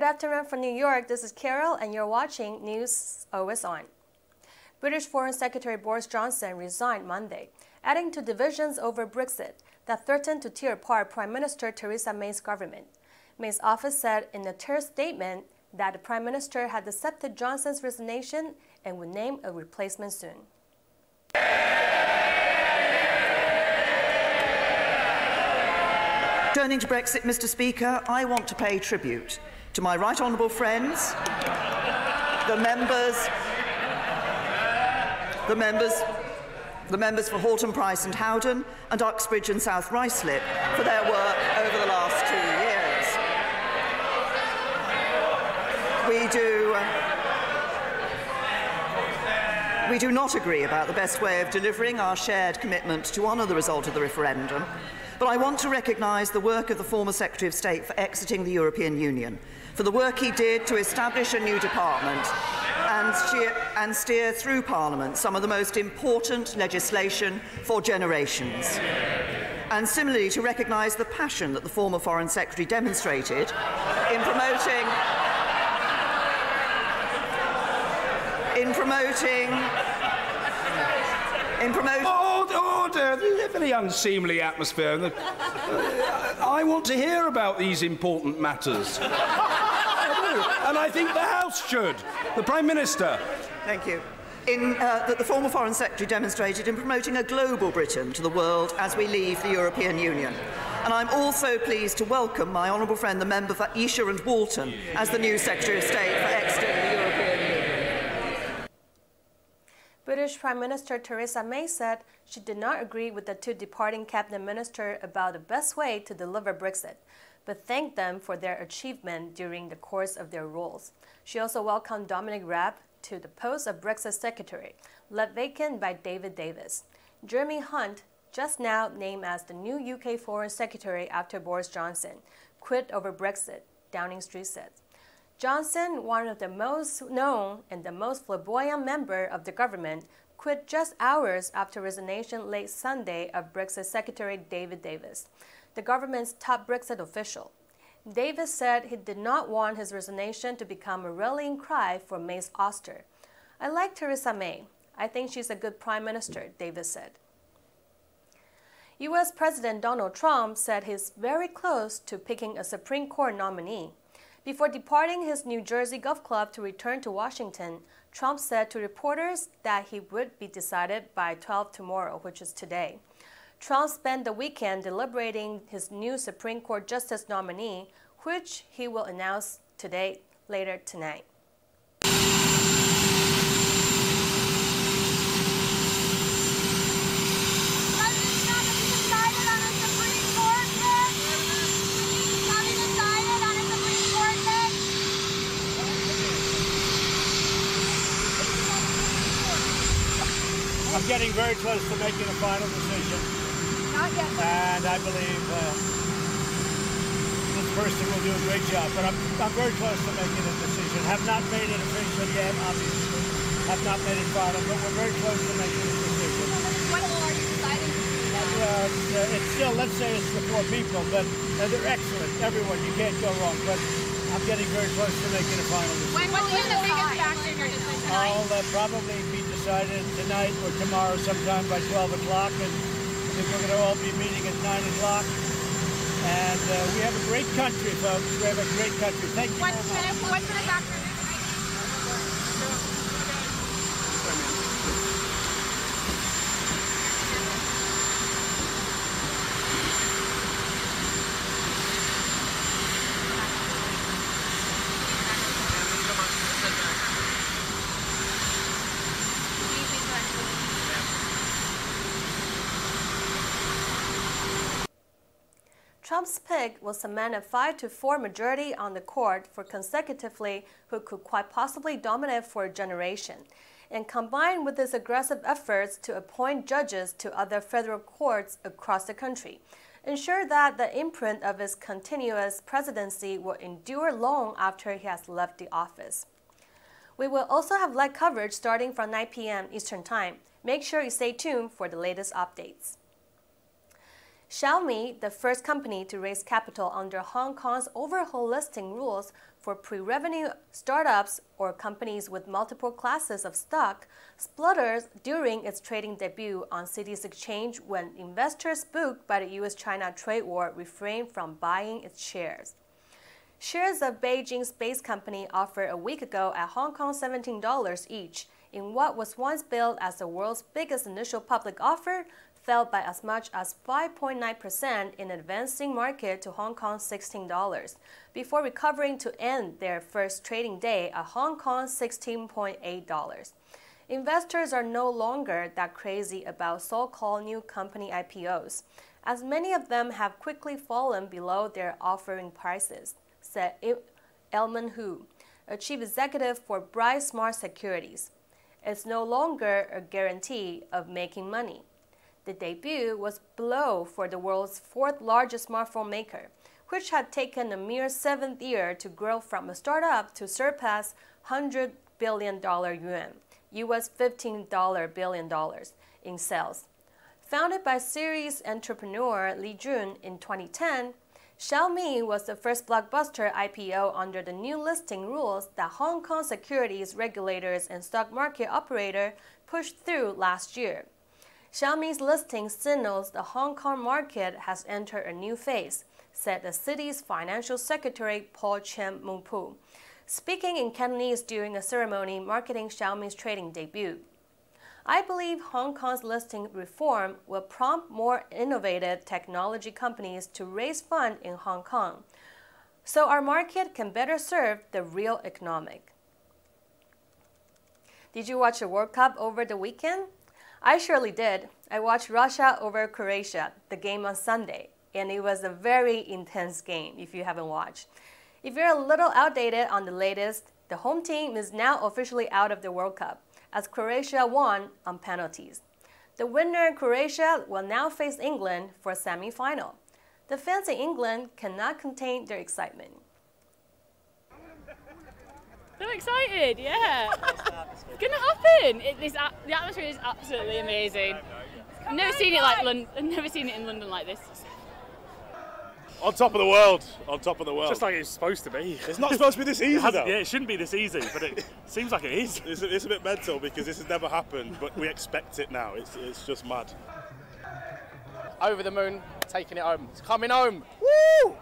afternoon from New York. This is Carol, and you're watching News Always On. British Foreign Secretary Boris Johnson resigned Monday, adding to divisions over Brexit that threatened to tear apart Prime Minister Theresa May's government. May's office said in a terse statement that the Prime Minister had accepted Johnson's resignation and would name a replacement soon. Turning to Brexit, Mr. Speaker, I want to pay tribute to my right honourable friends, the members for Halton, Price and Howden, and Uxbridge and South Ruislip for their work over the last 2 years. We do not agree about the best way of delivering our shared commitment to honour the result of the referendum, but I want to recognise the work of the former Secretary of State for exiting the European Union, for the work he did to establish a new department and steer through Parliament some of the most important legislation for generations. And similarly, to recognise the passion that the former Foreign Secretary demonstrated in promoting Order! A very unseemly atmosphere. I want to hear about these important matters. And I think the House should. The Prime Minister. Thank you. That the former Foreign Secretary demonstrated in promoting a global Britain to the world as we leave the European Union. And I'm also pleased to welcome my honourable friend, the member for Esher and Walton, as the new Secretary of State for exiting the European Union. British Prime Minister Theresa May said she did not agree with the two departing cabinet ministers about the best way to deliver Brexit, but thanked them for their achievement during the course of their roles. She also welcomed Dominic Raab to the post of Brexit Secretary, left vacant by David Davis. Jeremy Hunt, just now named as the new UK Foreign Secretary after Boris Johnson, quit over Brexit, Downing Street said. Johnson, one of the most known and the most flamboyant member of the government, quit just hours after resignation late Sunday of Brexit Secretary David Davis, the government's top Brexit official. Davis said he did not want his resignation to become a rallying cry for May's ouster. "I like Theresa May. I think she's a good prime minister," Davis said. U.S. President Donald Trump said he's very close to picking a Supreme Court nominee. Before departing his New Jersey golf club to return to Washington, Trump said to reporters that he would be decided by 12 tomorrow, which is today. Trump spent the weekend deliberating his new Supreme Court Justice nominee, which he will announce later tonight. I'm getting very close to making a final decision. Not yet. And I believe this person will do a great job. But I'm very close to making a decision. Have not made it official yet, obviously. Have not made it final, but we're very close to making a decision. What are you deciding? It's still, let's say it's the four people, but they're excellent. Everyone, you can't go wrong. But I'm getting very close to making a final decision. When will be the biggest factor in your decision? I'll probably be decided tonight or tomorrow sometime by 12 o'clock, and I think we're going to all be meeting at 9 o'clock. And we have a great country, folks. We have a great country. Thank you very much. What's the factor? Trump's pick will cement a 5-4 majority on the court for consecutively who could quite possibly dominate for a generation. And combined with his aggressive efforts to appoint judges to other federal courts across the country, ensure that the imprint of his continuous presidency will endure long after he has left the office. We will also have live coverage starting from 9 p.m. Eastern Time. Make sure you stay tuned for the latest updates. Xiaomi, the first company to raise capital under Hong Kong's overhaul listing rules, for pre-revenue startups or companies with multiple classes of stock spluttered during its trading debut on Citi's exchange when investors spooked by the US-China trade war refrained from buying its shares. Shares of Beijing space company offered a week ago at Hong Kong $17 each in what was once billed as the world's biggest initial public offer, fell by as much as 5.9% in an advancing market to Hong Kong $16, before recovering to end their first trading day at Hong Kong $16.8. Investors are no longer that crazy about so-called new company IPOs, as many of them have quickly fallen below their offering prices, said Elman Hu, a chief executive for Brits Smart Securities. It's no longer a guarantee of making money. The debut was below for the world's fourth largest smartphone maker, which had taken a mere 7th year to grow from a startup to surpass $100 billion yuan, US $15 billion in sales. Founded by series entrepreneur Li Jun in 2010, Xiaomi was the first blockbuster IPO under the new listing rules that Hong Kong securities regulators and stock market operator pushed through last year. Xiaomi's listing signals the Hong Kong market has entered a new phase, said the city's financial secretary Paul Chen Mungpu, speaking in Cantonese during a ceremony marketing Xiaomi's trading debut. I believe Hong Kong's listing reform will prompt more innovative technology companies to raise funds in Hong Kong, so our market can better serve the real economic. Did you watch the World Cup over the weekend? I surely did. I watched Russia over Croatia, the game on Sunday, and it was a very intense game if you haven't watched. If you're a little outdated on the latest, the home team is now officially out of the World Cup, as Croatia won on penalties. The winner, Croatia, will now face England for a semi-final. The fans in England cannot contain their excitement. So excited, yeah. It's gonna happen. The atmosphere is absolutely amazing. I've never seen it like London. I've never seen it in London like this. On top of the world. On top of the world. Just like it's supposed to be. It's not supposed to be this easy, though. Yeah, it shouldn't be this easy, but it seems like it is. It's a bit mental because this has never happened, but we expect it now. It's just mad. Over the moon, taking it home. It's coming home. Woo!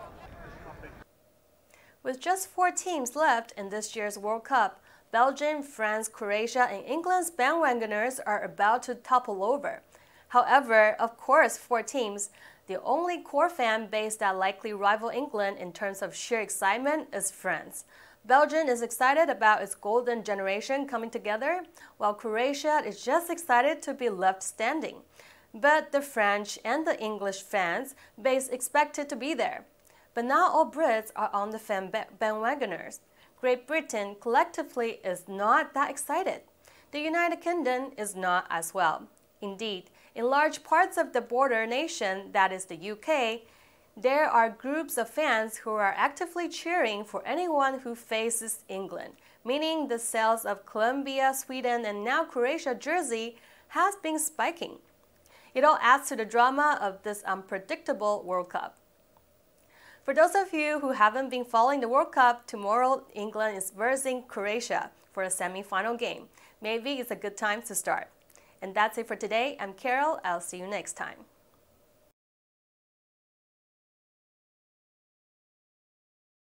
With just 4 teams left in this year's World Cup, Belgium, France, Croatia, and England's bandwagoners are about to topple over. However, of course, 4 teams, the only core fan base that likely rival England in terms of sheer excitement is France. Belgium is excited about its golden generation coming together, while Croatia is just excited to be left standing. But the French and the English fans base expected to be there. But not all Brits are on the fan bandwagoners. Great Britain collectively is not that excited. The United Kingdom is not as well. Indeed, in large parts of the border nation, that is the UK, there are groups of fans who are actively cheering for anyone who faces England, meaning the sales of Colombia, Sweden, and now Croatia jersey has been spiking. It all adds to the drama of this unpredictable World Cup. For those of you who haven't been following the World Cup, tomorrow England is versing Croatia for a semi-final game. Maybe it's a good time to start. And that's it for today. I'm Carol. I'll see you next time.